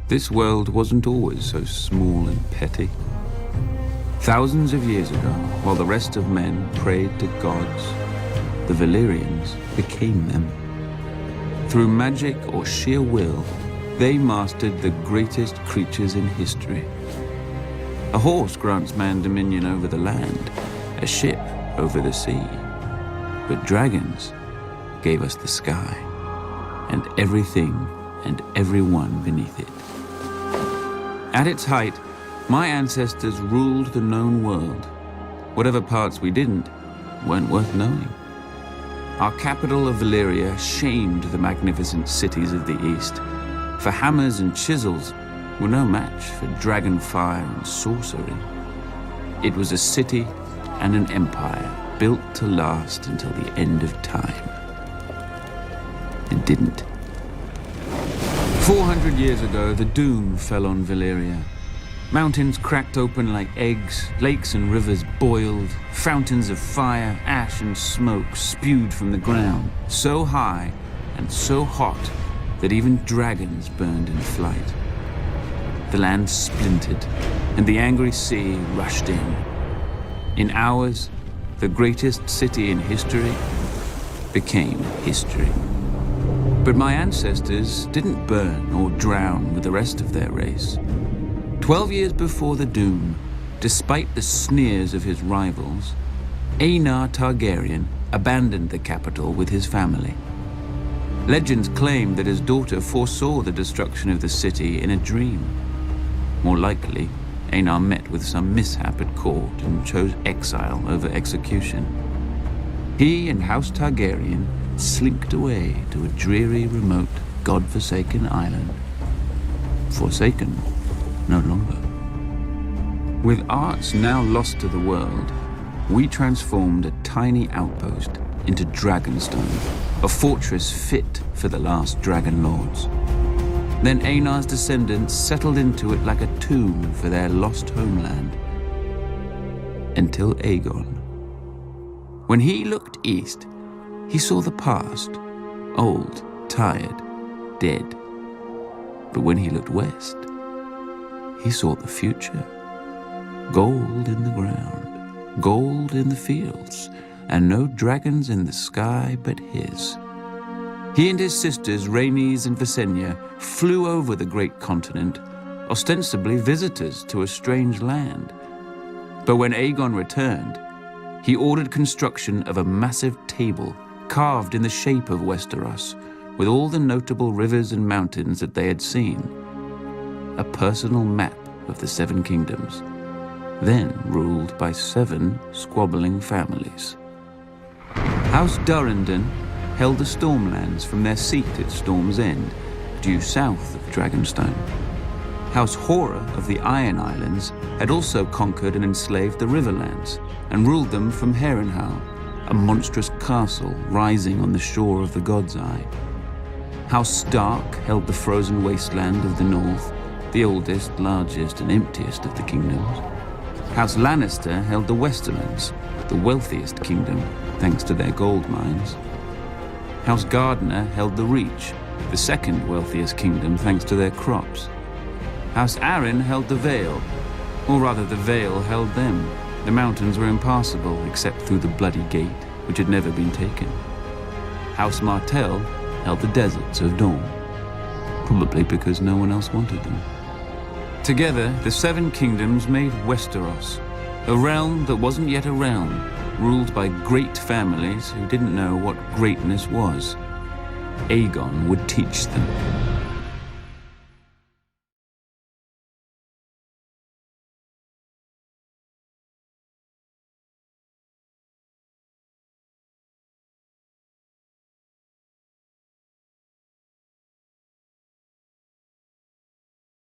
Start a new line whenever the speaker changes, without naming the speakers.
This world wasn't always so small and petty. Thousands of years ago, while the rest of men prayed to gods, the Valyrians became them. Through magic or sheer will, they mastered the greatest creatures in history. A horse grants man dominion over the land, a ship over the sea. But dragons gave us the sky, and everything and everyone beneath it. At its height, my ancestors ruled the known world. Whatever parts we didn't weren't worth knowing. Our capital of Valyria shamed the magnificent cities of the east, for hammers and chisels were no match for dragon fire and sorcery. It was a city and an empire built to last until the end of time. It didn't. 400 years ago, the doom fell on Valyria. Mountains cracked open like eggs, lakes and rivers boiled, fountains of fire, ash and smoke spewed from the ground, so high and so hot that even dragons burned in flight. The land splintered, and the angry sea rushed in. In hours, the greatest city in history became history. But my ancestors didn't burn or drown with the rest of their race. 12 years before the doom, despite the sneers of his rivals, Aenar Targaryen abandoned the capital with his family. Legends claim that his daughter foresaw the destruction of the city in a dream. More likely, Aenar met with some mishap at court and chose exile over execution. He and House Targaryen slinked away to a dreary, remote, god-forsaken island. Forsaken no longer. With arts now lost to the world, we transformed a tiny outpost into Dragonstone, a fortress fit for the last dragon lords. Then Aenar's descendants settled into it like a tomb for their lost homeland. Until Aegon. When he looked east, he saw the past, old, tired, dead. But when he looked west, he saw the future. Gold in the ground, gold in the fields, and no dragons in the sky but his. He and his sisters, Rhaenys and Visenya, flew over the great continent, ostensibly visitors to a strange land. But when Aegon returned, he ordered construction of a massive table carved in the shape of Westeros, with all the notable rivers and mountains that they had seen. A personal map of the Seven Kingdoms, then ruled by 7 squabbling families. House Durrandon held the Stormlands from their seat at Storm's End, due south of Dragonstone. House Horror of the Iron Islands had also conquered and enslaved the Riverlands, and ruled them from Harrenhal, a monstrous castle rising on the shore of the God's Eye. House Stark held the frozen wasteland of the north, the oldest, largest, and emptiest of the kingdoms. House Lannister held the Westerlands, the wealthiest kingdom, thanks to their gold mines. House Gardner held the Reach, the second wealthiest kingdom, thanks to their crops. House Arryn held the Vale, or rather the Vale held them. The mountains were impassable except through the Bloody Gate, which had never been taken. House Martell held the deserts of Dorne, probably because no one else wanted them. Together, the 7 kingdoms made Westeros, a realm that wasn't yet a realm, ruled by great families who didn't know what greatness was. Aegon would teach them.